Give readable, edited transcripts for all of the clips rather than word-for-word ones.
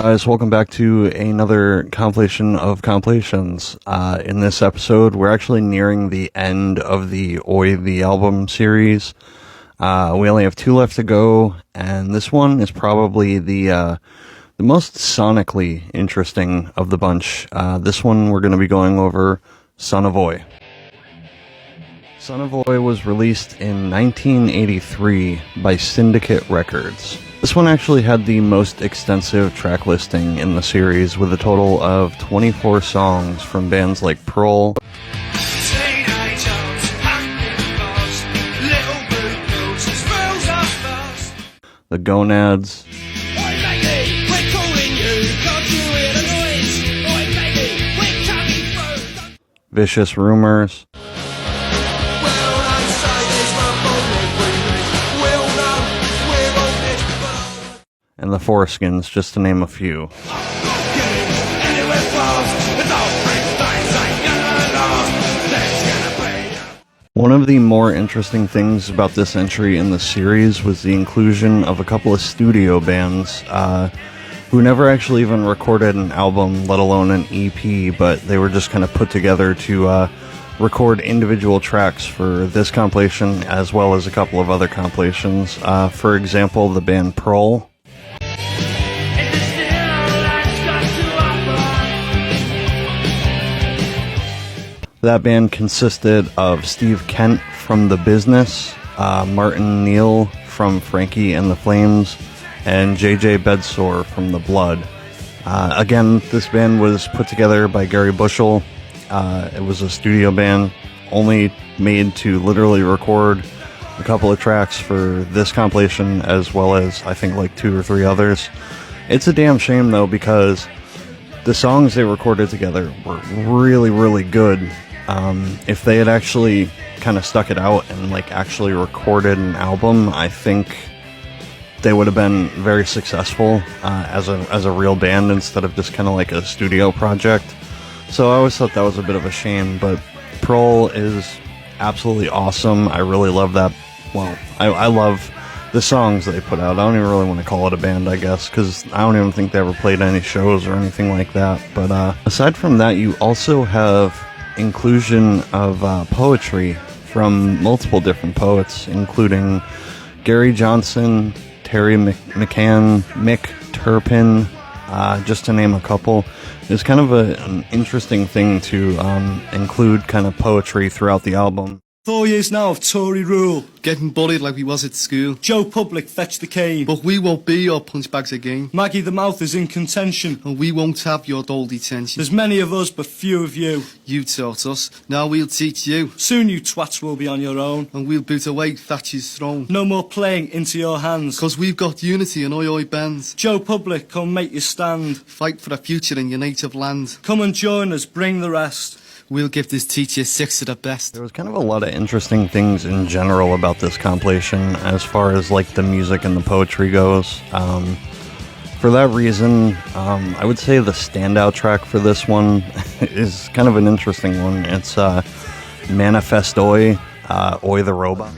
guys, welcome back to another compilation of compilations. In this episode, we're actually nearing the end of the Oi the album series. We only have 2 left to go, and this one is probably the most sonically interesting of the bunch. This one we're going to be going over Son of Oi. Son of Oi was released in 1983 by Syndicate Records. This one actually had the most extensive track listing in the series, with a total of 24 songs from bands like Pearl, The Gonads, Vicious Rumors, and the Foreskins, just to name a few. One of the more interesting things about this entry in the series was the inclusion of a couple of studio bands who never actually even recorded an album, let alone an EP, but they were just kind of put together to record individual tracks for this compilation as well as a couple of other compilations. For example, the band Pearl. That band consisted of Steve Kent from The Business, Martin Neal from Frankie and the Flames, and JJ Bedsore from The Blood. Again, this band was put together by Gary Bushell. It was a studio band, only made to literally record a couple of tracks for this compilation, as well as I think like 2 or 3 others. It's a damn shame though, because the songs they recorded together were really, really good. If they had actually kind of stuck it out and like actually recorded an album, I think they would have been very successful as a real band instead of just kind of like a studio project. So I always thought that was a bit of a shame, but Pearl is absolutely awesome. I really love that. Well, I love the songs they put out. I don't even really want to call it a band, I guess, because I don't even think they ever played any shows or anything like that. But aside from that, you also have inclusion of poetry from multiple different poets, including Gary Johnson, Terry McCann, Mick Turpin, just to name a couple. It's kind of an interesting thing to include kind of poetry throughout the album. 4 years now of Tory rule. Getting bullied like we was at school. Joe Public fetch the cane. But we won't be your punchbags again. Maggie the Mouth is in contention. And we won't have your dull detention. There's many of us, but few of you. You taught us, now we'll teach you. Soon you twats will be on your own. And we'll boot away Thatcher's throne. No more playing into your hands. 'Cause we've got unity and oi bands. Joe Public, come make your stand. Fight for a future in your native land. Come and join us, bring the rest. We'll give this teacher 6 of the best. There was kind of a lot of interesting things in general about this compilation as far as like the music and the poetry goes. For that reason, I would say the standout track for this one is kind of an interesting one. It's Manifest Oi, Oi the Robot.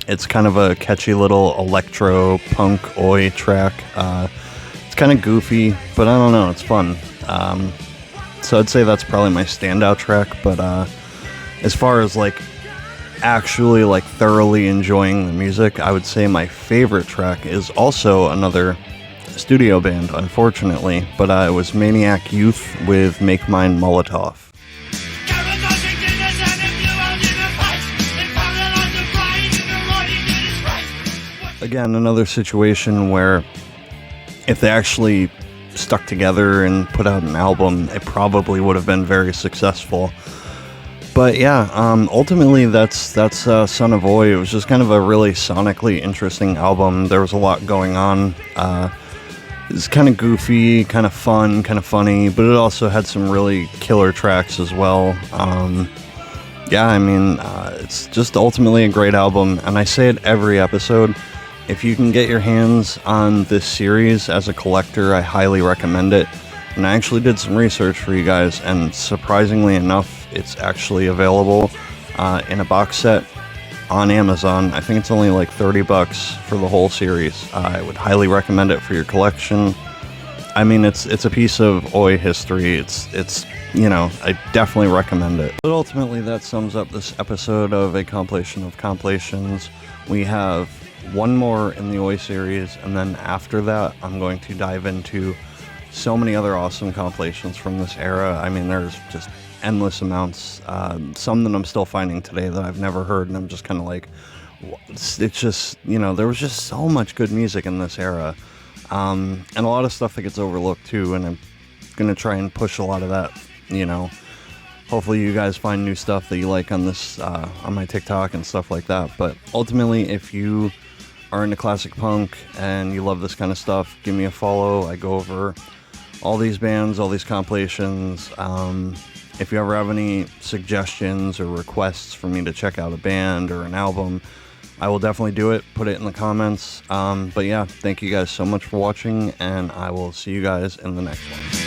It's kind of a catchy little electro punk oi track. It's kind of goofy, but I don't know, it's fun. So I'd say that's probably my standout track, but as far as like actually like thoroughly enjoying the music, I would say my favorite track is also another studio band, unfortunately, but it was Maniac Youth with Make Mine Molotov. Again, another situation where if they actually stuck together and put out an album, it probably would have been very successful. But yeah, ultimately that's Son of Oi. It was just kind of a really sonically interesting album. There was a lot going on. It's kind of goofy, kind of fun, kind of funny, but it also had some really killer tracks as well. Yeah, I mean, it's just ultimately a great album, and I say it every episode. If you can get your hands on this series as a collector, I highly recommend it. And I actually did some research for you guys, and surprisingly enough, it's actually available in a box set on Amazon. I think it's only like $30 for the whole series. I would highly recommend it for your collection. I mean, it's a piece of Oi history. It's I definitely recommend it. But ultimately, that sums up this episode of A Compilation of Compilations. We have one more in the Oi series, and then after that, I'm going to dive into so many other awesome compilations from this era. I mean, there's just endless amounts. Some that I'm still finding today that I've never heard, and I'm just kind of like, it's just, there was just so much good music in this era. And a lot of stuff that gets overlooked too, and I'm going to try and push a lot of that, Hopefully you guys find new stuff that you like on this, on my TikTok and stuff like that. But ultimately, if you are into classic punk and you love this kind of stuff, give me a follow. I go over all these bands, all these compilations. If you ever have any suggestions or requests for me to check out a band or an album, I will definitely do it. Put it in the comments. But yeah, thank you guys so much for watching, and I will see you guys in the next one.